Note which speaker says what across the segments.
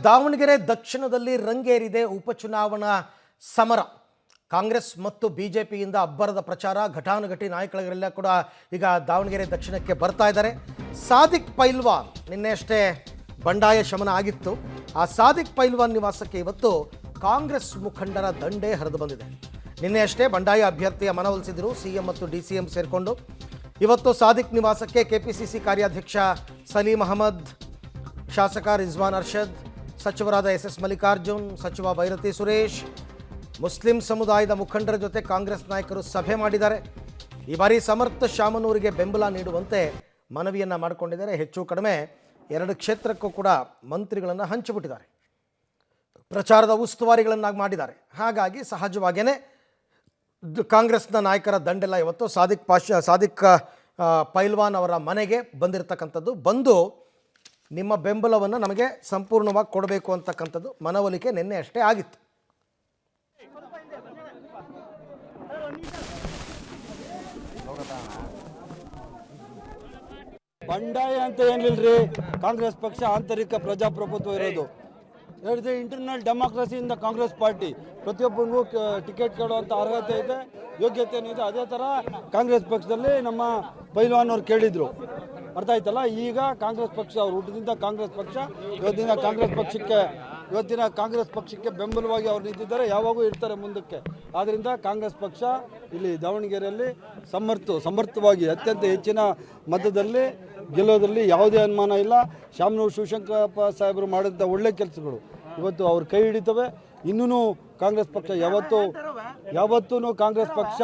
Speaker 1: ದಾವಣಗೆರೆ ದಕ್ಷಿಣದಲ್ಲಿ ರಂಗೇರಿದೆ ಉಪಚುನಾವಣಾ ಸಮರ. ಕಾಂಗ್ರೆಸ್ ಮತ್ತು ಬಿಜೆಪಿಯಿಂದ ಅಬ್ಬರದ ಪ್ರಚಾರ, ಘಟಾನುಘಟಿ ನಾಯಕರುಗಳೆಲ್ಲ ಕೂಡ ಈಗ ದಾವಣಗೆರೆ ದಕ್ಷಿಣಕ್ಕೆ ಬರ್ತಾ ಇದ್ದಾರೆ. ಸಾದಿಕ್ ಪೈಲ್ವಾನ್ ನಿನ್ನೆಯಷ್ಟೇ ಬಂಡಾಯ ಶಮನ ಆಗಿತ್ತು. ಆ ಸಾದಿಕ್ ಪೈಲ್ವಾನ್ ನಿವಾಸಕ್ಕೆ ಇವತ್ತು ಕಾಂಗ್ರೆಸ್ ಮುಖಂಡರ ದಂಡೇ ಹರಿದು ಬಂದಿದೆ. ನಿನ್ನೆಯಷ್ಟೇ ಬಂಡಾಯ ಅಭ್ಯರ್ಥಿಯ ಮನವೊಲಿಸಿದರು ಸಿಎಂ ಮತ್ತು ಡಿಸಿಎಂ ಸೇರಿಕೊಂಡು. ಇವತ್ತು ಸಾದಿಕ್ ನಿವಾಸಕ್ಕೆ ಕೆಪಿಸಿಸಿ ಕಾರ್ಯಾಧ್ಯಕ್ಷ ಸಲೀಂ ಅಹಮದ್, ಶಾಸಕ ರಿಜ್ವಾನ್ ಅರ್ಷದ್, ಸಚಿವರಾದ ಎಸ್ ಮಲ್ಲಿಕಾರ್ಜುನ್, ಸಚಿವ ಭೈರತಿ ಸುರೇಶ್, ಮುಸ್ಲಿಂ ಸಮುದಾಯದ ಮುಖಂಡರ ಜೊತೆ ಕಾಂಗ್ರೆಸ್ ನಾಯಕರು ಸಭೆ ಮಾಡಿದ್ದಾರೆ. ಈ ಬಾರಿ ಸಮರ್ಥ ಶಾಮನೂರಿಗೆ ಬೆಂಬಲ ನೀಡುವಂತೆ ಮನವಿಯನ್ನು ಮಾಡಿಕೊಂಡಿದ್ದಾರೆ. ಹೆಚ್ಚು ಕಡಿಮೆ 2 ಕ್ಷೇತ್ರಕ್ಕೂ ಕೂಡ ಮಂತ್ರಿಗಳನ್ನು ಹಂಚಿಬಿಟ್ಟಿದ್ದಾರೆ, ಪ್ರಚಾರದ ಉಸ್ತುವಾರಿಗಳನ್ನಾಗಿ ಮಾಡಿದ್ದಾರೆ. ಹಾಗಾಗಿ ಸಹಜವಾಗಿಯೇ ಕಾಂಗ್ರೆಸ್ನ ನಾಯಕರ ದಂಡೆಲ್ಲ ಇವತ್ತು ಸಾದಿಕ್ ಪೈಲ್ವಾನ್ ಅವರ ಮನೆಗೆ ಬಂದಿರತಕ್ಕಂಥದ್ದು. ಬಂದು ನಿಮ್ಮ ಬೆಂಬಲವನ್ನು ನಮಗೆ ಸಂಪೂರ್ಣವಾಗಿ ಕೊಡಬೇಕು ಅಂತಕ್ಕಂಥದ್ದು ಮನವೊಲಿಕೆ ನಿನ್ನೆ ಅಷ್ಟೇ ಆಗಿತ್ತು.
Speaker 2: ಬಂಡಾಯ ಅಂತ ಏನಿಲ್ರಿ, ಕಾಂಗ್ರೆಸ್ ಪಕ್ಷ ಆಂತರಿಕ ಪ್ರಜಾಪ್ರಭುತ್ವ ಇರೋದು. ಹೇಳಿದ್ರೆ ಇಂಟರ್ನಲ್ ಡೆಮಾಕ್ರಸಿಯಿಂದ ಕಾಂಗ್ರೆಸ್ ಪಾರ್ಟಿ ಪ್ರತಿಯೊಬ್ಬರಿಗೂ ಟಿಕೆಟ್ ಕೊಡುವಂಥ ಅರ್ಹತೆ ಇದೆ, ಯೋಗ್ಯತೆ ಏನಿದೆ. ಅದೇ ಥರ ಕಾಂಗ್ರೆಸ್ ಪಕ್ಷದಲ್ಲಿ ನಮ್ಮ ಪೈಲ್ವಾನ್ ಅವ್ರು ಕೇಳಿದರು, ಅರ್ಥ ಆಯ್ತಲ್ಲ. ಈಗ ಕಾಂಗ್ರೆಸ್ ಪಕ್ಷ ಅವ್ರು ಹುಟ್ಟಿದಿಂದ ಕಾಂಗ್ರೆಸ್ ಪಕ್ಷ ಇವತ್ತಿನ ಕಾಂಗ್ರೆಸ್ ಪಕ್ಷಕ್ಕೆ ಬೆಂಬಲವಾಗಿ ಅವ್ರು ನಿಂತಿದ್ದಾರೆ, ಯಾವಾಗೂ ಇರ್ತಾರೆ ಮುಂದಕ್ಕೆ. ಆದ್ದರಿಂದ ಕಾಂಗ್ರೆಸ್ ಪಕ್ಷ ಇಲ್ಲಿ ದಾವಣಗೆರೆಯಲ್ಲಿ ಸಮರ್ಥವಾಗಿ ಅತ್ಯಂತ ಹೆಚ್ಚಿನ ಮತದಲ್ಲಿ ಗೆಲ್ಲೋದ್ರಲ್ಲಿ ಯಾವುದೇ ಅನುಮಾನ ಇಲ್ಲ. ಶಾಮನೂರು ಶಿವಶಂಕರಪ್ಪ ಸಾಹೇಬರು ಮಾಡಿದಂಥ ಒಳ್ಳೆ ಕೆಲಸಗಳು ಇವತ್ತು ಅವ್ರ ಕೈ ಹಿಡಿತವೆ. ಇನ್ನೂ ಕಾಂಗ್ರೆಸ್ ಪಕ್ಷ ಯಾವತ್ತೂ ಕಾಂಗ್ರೆಸ್ ಪಕ್ಷ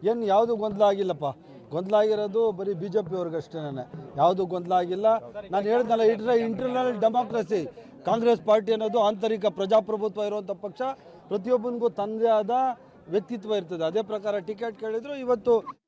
Speaker 2: ಏನು ಯಾವುದು ಗೊಂದಲ ಆಗಿಲ್ಲಪ್ಪ. ಗೊಂದಲ ಆಗಿರೋದು ಬರೀ BJP ಅವ್ರಿಗಷ್ಟೇ, ಯಾವುದು ಗೊಂದಲ ಆಗಿಲ್ಲ. ನಾನು ಹೇಳಿದ್ನಲ್ಲ, ಇಂಟರ್ನಲ್ ಡೆಮಾಕ್ರಸಿ. ಕಾಂಗ್ರೆಸ್ ಪಾರ್ಟಿ ಅನ್ನೋದು ಆಂತರಿಕ ಪ್ರಜಾಪ್ರಭುತ್ವ ಇರುವಂಥ ಪಕ್ಷ. ಪ್ರತಿಯೊಬ್ಬನಿಗೂ ತನ್ನದೇ ಆದ ವ್ಯಕ್ತಿತ್ವ ಇರ್ತದೆ. ಅದೇ ಪ್ರಕಾರ ಟಿಕೆಟ್ ಕೇಳಿದ್ರು ಇವತ್ತು